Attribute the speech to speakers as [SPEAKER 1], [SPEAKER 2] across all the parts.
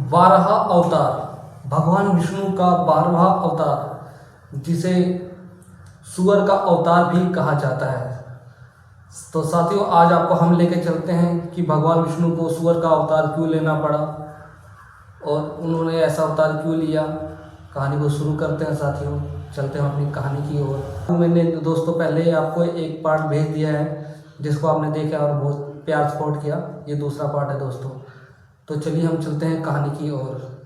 [SPEAKER 1] बारह अवतार, भगवान विष्णु का 12वां अवतार, जिसे सुअर का अवतार भी कहा जाता है। तो साथियों, आज आपको हम लेके चलते हैं कि भगवान विष्णु को सुअर का अवतार क्यों लेना पड़ा और उन्होंने ऐसा अवतार क्यों लिया। कहानी को शुरू करते हैं साथियों, चलते हैं अपनी कहानी की ओर। मैंने दोस्तों पहले आपको एक पार्ट भेज दिया है जिसको आपने देखा और बहुत प्यार सपोर्ट किया। ये दूसरा पार्ट है दोस्तों। तो चलिए हम चलते हैं कहानी की ओर।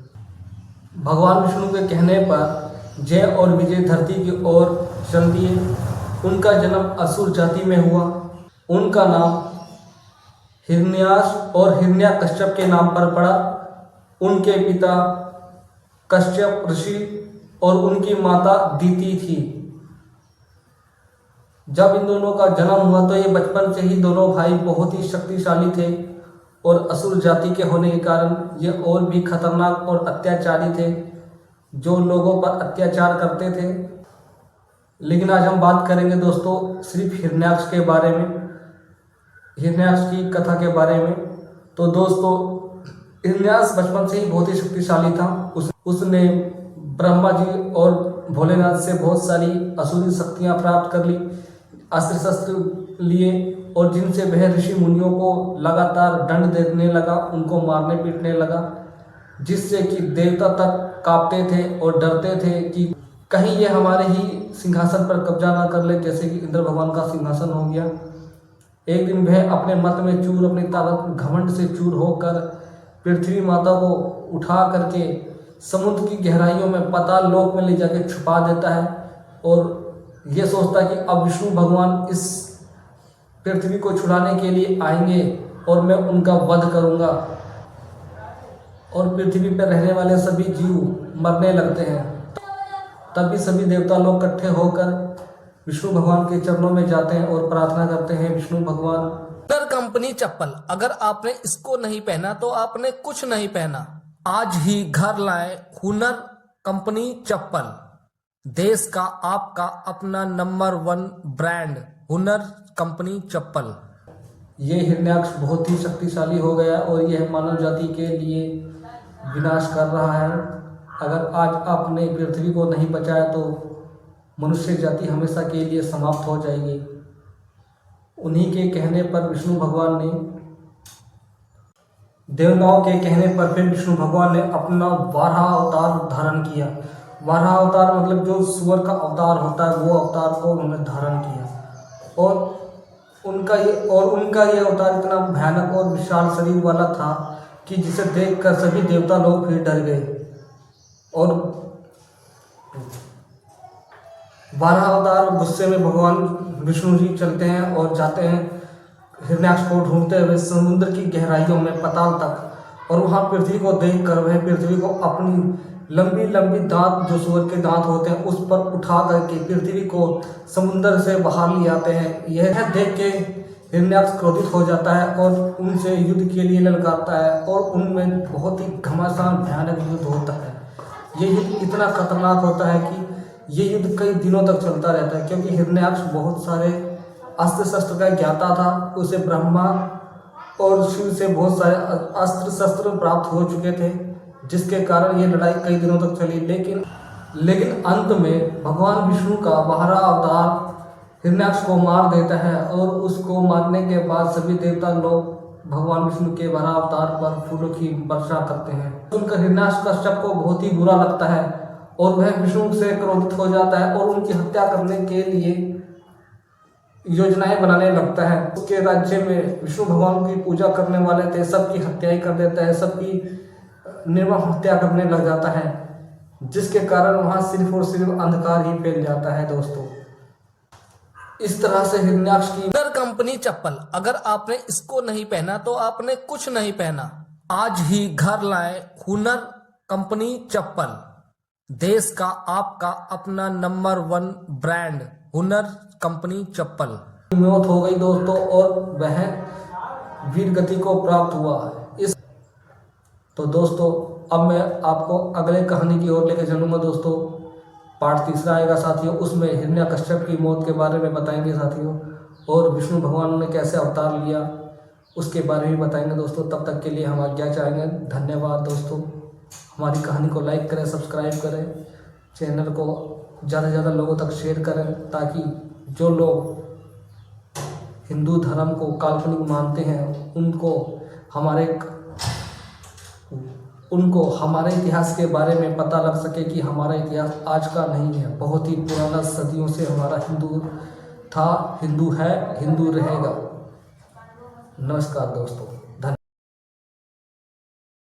[SPEAKER 1] भगवान विष्णु के कहने पर जय और विजय धरती की ओर चल दिए। उनका जन्म असुर जाति में हुआ। उनका नाम हिरण्याक्ष और हिरण्यकश्यप के नाम पर पड़ा। उनके पिता कश्यप ऋषि और उनकी माता दीति थी। जब इन दोनों का जन्म हुआ तो ये बचपन से ही दोनों भाई बहुत ही शक्तिशाली थे और असुर जाति के होने के कारण ये और भी खतरनाक और अत्याचारी थे, जो लोगों पर अत्याचार करते थे। लेकिन आज हम बात करेंगे दोस्तों सिर्फ हिरण्याक्ष के बारे में, हिरण्याक्ष की कथा के बारे में। तो दोस्तों, हिरण्याक्ष बचपन से ही बहुत ही शक्तिशाली था। उसने ब्रह्मा जी और भोलेनाथ से बहुत सारी असुरी शक्तियां प्राप्त कर ली, अस्त्र शस्त्र लिए, और जिनसे वह ऋषि मुनियों को लगातार दंड देने लगा, उनको मारने पीटने लगा, जिससे कि देवता तक कांपते थे और डरते थे कि कहीं ये हमारे ही सिंहासन पर कब्जा ना कर ले, जैसे कि इंद्र भगवान का सिंहासन हो गया। एक दिन वह अपने मत में चूर, अपनी ताकत घमंड से चूर होकर पृथ्वी माता को उठा करके समुद्र की गहराइयों में पाताल लोक में ले जाके छुपा देता है और ये सोचता है कि अब विष्णु भगवान इस पृथ्वी को छुड़ाने के लिए आएंगे और मैं उनका वध करूंगा और पृथ्वी पर रहने वाले सभी जीव मरने लगते हैं। तभी सभी देवता लोग इकट्ठे होकर विष्णु भगवान के चरणों में जाते हैं और प्रार्थना करते हैं, विष्णु भगवान।
[SPEAKER 2] हुनर कंपनी चप्पल, अगर आपने इसको नहीं पहना तो आपने कुछ नहीं पहना। आज ही घर लाए हुनर कंपनी चप्पल, देश का आपका अपना नंबर 1 ब्रांड हुनर कंपनी चप्पल।
[SPEAKER 1] ये हिरण्याक्ष बहुत ही शक्तिशाली हो गया और यह मानव जाति के लिए विनाश कर रहा है। अगर आज आपने पृथ्वी को नहीं बचाया तो मनुष्य जाति हमेशा के लिए समाप्त हो जाएगी। उन्हीं के कहने पर विष्णु भगवान ने, देवताओं के कहने पर फिर विष्णु भगवान ने अपना 12 अवतार धारण किया। 12 अवतार मतलब जो सुअर का अवतार होता है वो अवतार को उन्होंने धारण किया और उनका ये अवतार इतना भयानक और विशाल शरीर वाला था कि जिसे देखकर सभी देवता लोग फिर डर गए। और 12 अवतार गुस्से में भगवान विष्णु जी चलते हैं और जाते हैं हिरण्याक्ष को ढूंढते हुए समुद्र की गहराइयों में पाताल तक। और वहाँ पृथ्वी को देखकर वह पृथ्वी को अपनी लंबी लंबी दांत, जो सुअर के दांत होते हैं, उस पर उठा करके पृथ्वी को समुद्र से बाहर ले आते हैं। यह देख के हिरण्याक्ष क्रोधित हो जाता है और उनसे युद्ध के लिए ललकारता है और उनमें बहुत ही घमासान भयानक युद्ध होता है। ये युद्ध इतना खतरनाक होता है कि ये युद्ध कई दिनों तक चलता रहता है, क्योंकि हिरण्याक्ष बहुत सारे अस्त्र शस्त्र का ज्ञाता था। उसे ब्रह्मा और शिव से बहुत सारे अस्त्र शस्त्र प्राप्त हो चुके थे, जिसके कारण ये लड़ाई कई दिनों तक चली। लेकिन अंत में भगवान विष्णु का 12 अवतार हिरण्याक्ष को मार देता है और उसको मारने के बाद सभी देवता लोग भगवान विष्णु के 12 अवतार पर फूलों की वर्षा करते हैं। उनका हिरण्याक्ष कश्यप को बहुत ही बुरा लगता है और वह विष्णु से क्रोधित हो जाता है और उनकी हत्या करने के लिए योजनाएं बनाने लगता है। उसके राज्य में विष्णु भगवान की पूजा करने वाले थे, सबकी हत्याएं कर देता है, सबकी निर्मम हत्या करने लग जाता है, जिसके कारण वहां सिर्फ और सिर्फ अंधकार ही फैल जाता है दोस्तों। इस तरह से हिरण्याक्ष की
[SPEAKER 2] हुनर कंपनी चप्पल, अगर आपने इसको नहीं पहना तो आपने कुछ नहीं पहना। आज ही घर लाए हुनर कंपनी चप्पल, देश का आपका अपना नंबर 1 ब्रांड हुनर कंपनी चप्पल।
[SPEAKER 1] मौत हो गई दोस्तों और वह वीर गति को प्राप्त हुआ। तो दोस्तों, अब मैं आपको अगले कहानी की ओर लेकर चलूँगा दोस्तों। पार्ट 3 आएगा साथियों, उसमें हिरण्यकश्यप की मौत के बारे में बताएंगे साथियों, और विष्णु भगवान ने कैसे अवतार लिया उसके बारे में बताएंगे दोस्तों। तब तक के लिए हम आज्ञा चाहेंगे। धन्यवाद दोस्तों। हमारी कहानी को लाइक करें, सब्सक्राइब करें, चैनल को ज़्यादा से ज़्यादा लोगों तक शेयर करें, ताकि जो लोग हिंदू धर्म को काल्पनिक मानते हैं उनको हमारे इतिहास के बारे में पता लग सके कि हमारा इतिहास आज का नहीं है, बहुत ही पुराना, सदियों से हमारा हिंदू था, हिंदू है, हिंदू रहेगा। नमस्कार दोस्तों।